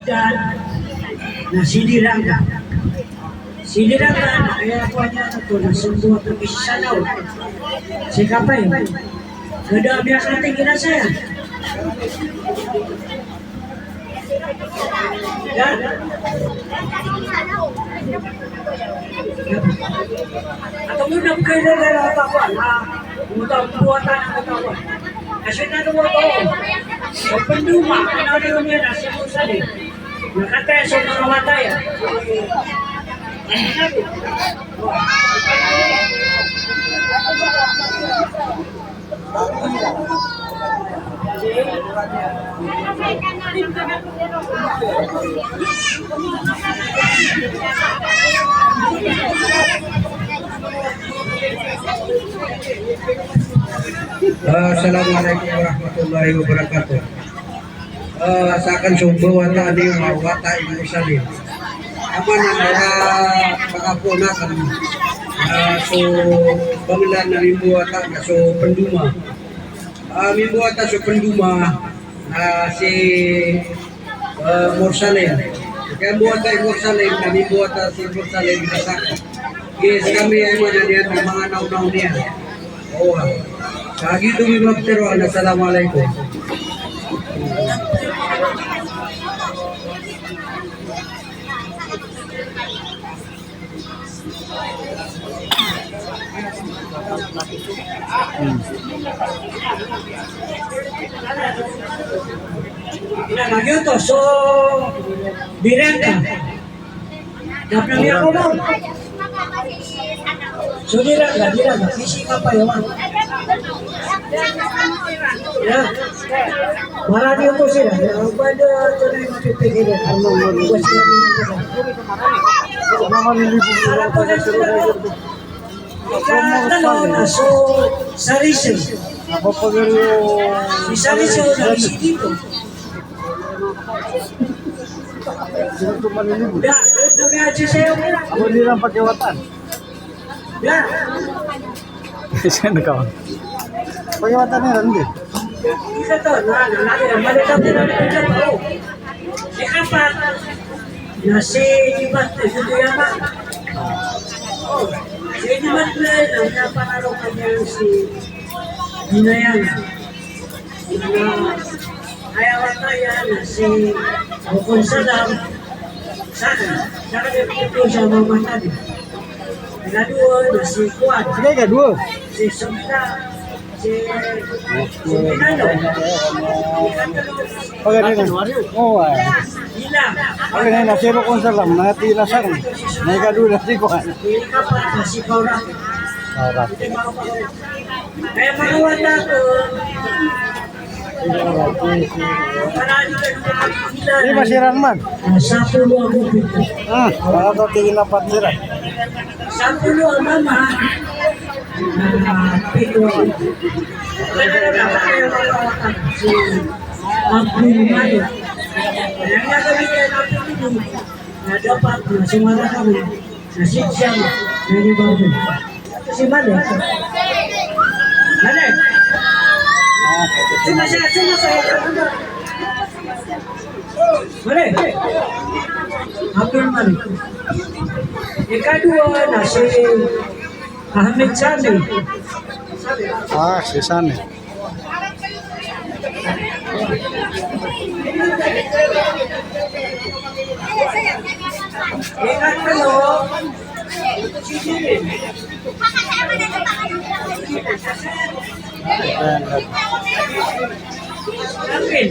dan nasilirangan. Silirangan, kaya po niya ito na sumbuhat ng isanaw. Si Kapay, gadami ang ating ginasaya. Yan. At ang unang kailangan na katawan, utang buwatan ang katawan. Kasi nanuwa ko, sa panduma, pinariyo niya na sa musali. Nakataya sa mga mataya. Assalamualaikum warahmatullahi wabarakatuh. Sa akan sumbawa na ano yung wata yung salim. Aman ang makapunakan. So, bangilan na mimbuwata na so penduma. Mimbuwata so penduma si Morsalem. Kaya buwata yung Morsalem na mimbuwata si Morsalem kasak. Yes, kami ay mananian ng mga naw-naw niya. Oo. Sa gitu mimagteroan. Assalamualaikum. Gitu, so direkta. Dapat niya ako mo. So direkta, isi ka pa yun. Ya, marami ito sila. Ang pwede ito na yung mapipigilan. Harap ko na sila. Ikatanong na, so Sarisel. Si Sarisel na isi dito. Ya, ito may aja sa'yo. Ako nilang pagkiwatan. Ya. Saan ka? Pagkiwatan nila, hindi. Isa to, malitaw din ang ito. Si Apat, na si Dibat na si Duyama. Si Dibat na ang napanaro kanya si Dinayan. Ayawan tayo na si Bukon Sadam. Sana dito siya mamatadi. Kedua na si Kuat. Sige ka, dua. Si Sumta. Si Pinano. Pagkakita. Oo, ay. Hila. Pagkakita na, siro kong salam, natila sa akin. Naikadula si Kuan. Hila ka pa na si Kaurak. Sarap. Kaya manuwan na ko. Ini masiran man. 10 ang pito. Para to tingin na patiran. 10 ang mama. Pito. Si Abdul Malik. Yang nagawin niya na pito. Na dapat na sumara kami. Na siksyan. Na nibago. Si Malik. Malik. Sumasaya. Boleh? Abdul Malik. Ikadua na si Ahmed Sami. Si Sani. Ikatlo, si Jirin. Apin.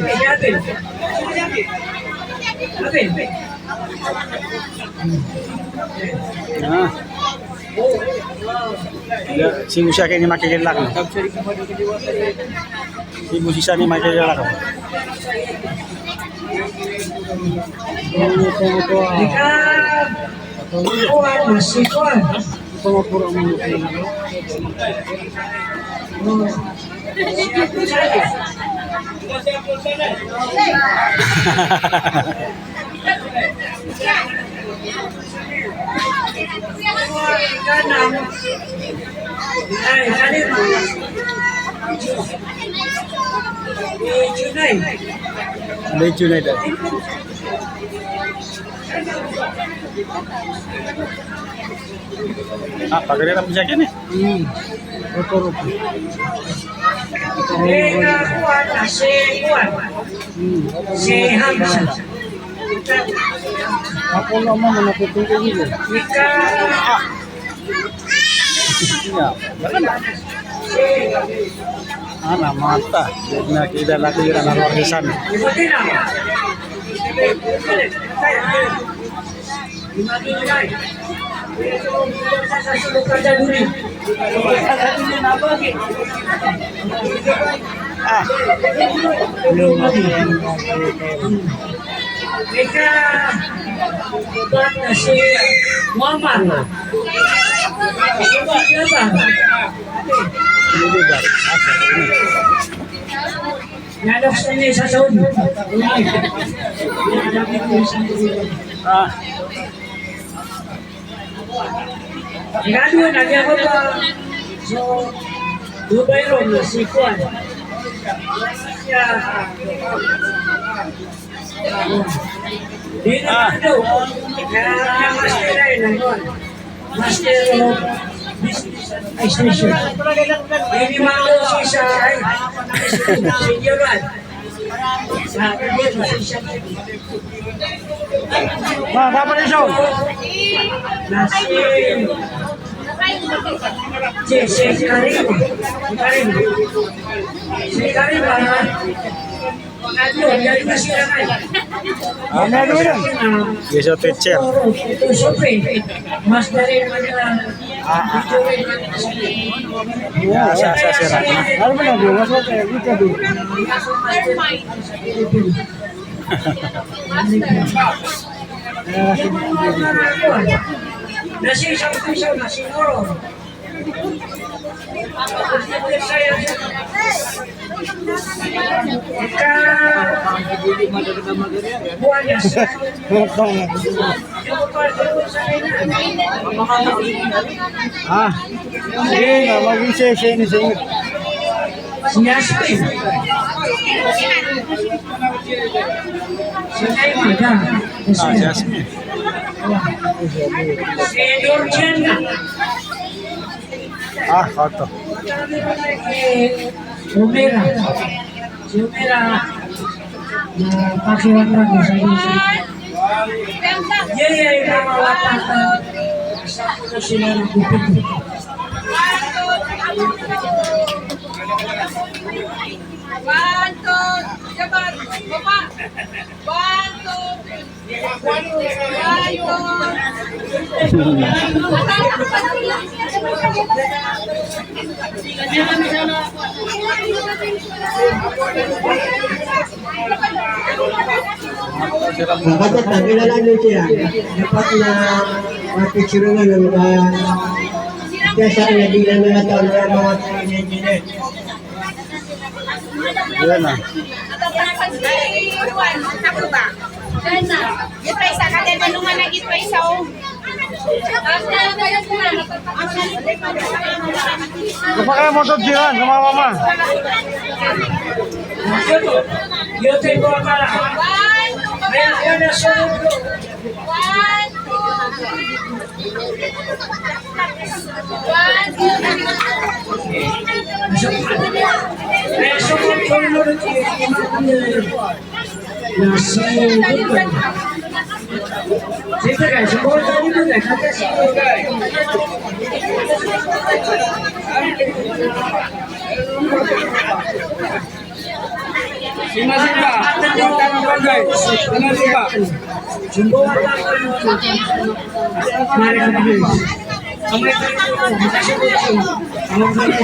Si Musa kayak ni makikilak. Si Musa ni makikilak. Kuan masih kuan. Pumapura mo. Leeds United. Ah, pagkakita mo siya kini. Rupo-rupo. Kuan na si Kuan. Si Hamza. Ako naman manapitungin nila. Ika Ya, ana mata. Nakita lagi na narorisan. Ikuti na. Imagine sa sulok ka dyan duli. Ah, Ika kuan na si Muhammad. lugar. Asa ini. Nalok sa niya sa Saudi. Ah, Gado na niya ko pa. So, Dubai ron na si Kuan. Siya. Di na ano. Kaya master ay na yun. Master of Business Administration. Hindi malo siya ay senyoran. Sa pagkakita siya. ma, dapat ni Shaw. Si Karim. Si Karim ano, yan na sila na. Ah, meron yan. Yes, teacher. Ito siyempre, mas na rin mga video rin Ya, sa sira. Ano ba na doon? Mas okay, dito doon. Nasi isang piso na siguro. Buayas. Ah, sige nga, mag-isese ni singit. Siyasay. Siyasay maga. Ah, Jasmine. Si Georgiana. Ah, foto. Umera. Si Umera. Pakiwatan ko sa isa. Yaya yung mamawatan na sa ko sila ng gupit. One, two, jabat, baba. One, two, Dapat tagilan nyo siya. Dapat na mapicture nga ng kaya sa kanya mga taon na mga engineer. Yan na. Kapag mo ito jiran, sumama ma. Yo tengo acá. Kaya na sunod ko. Kaya sunod ko nunod ko. Nasi dito. Dito guys, sumunod tayo dito na. Kaya sunod guys. Simasimba, kita ng barangay. Simasimba. Sumbuhan lang ko yung mari ka guys. Ang may kayo, makasunod ko. Ang mga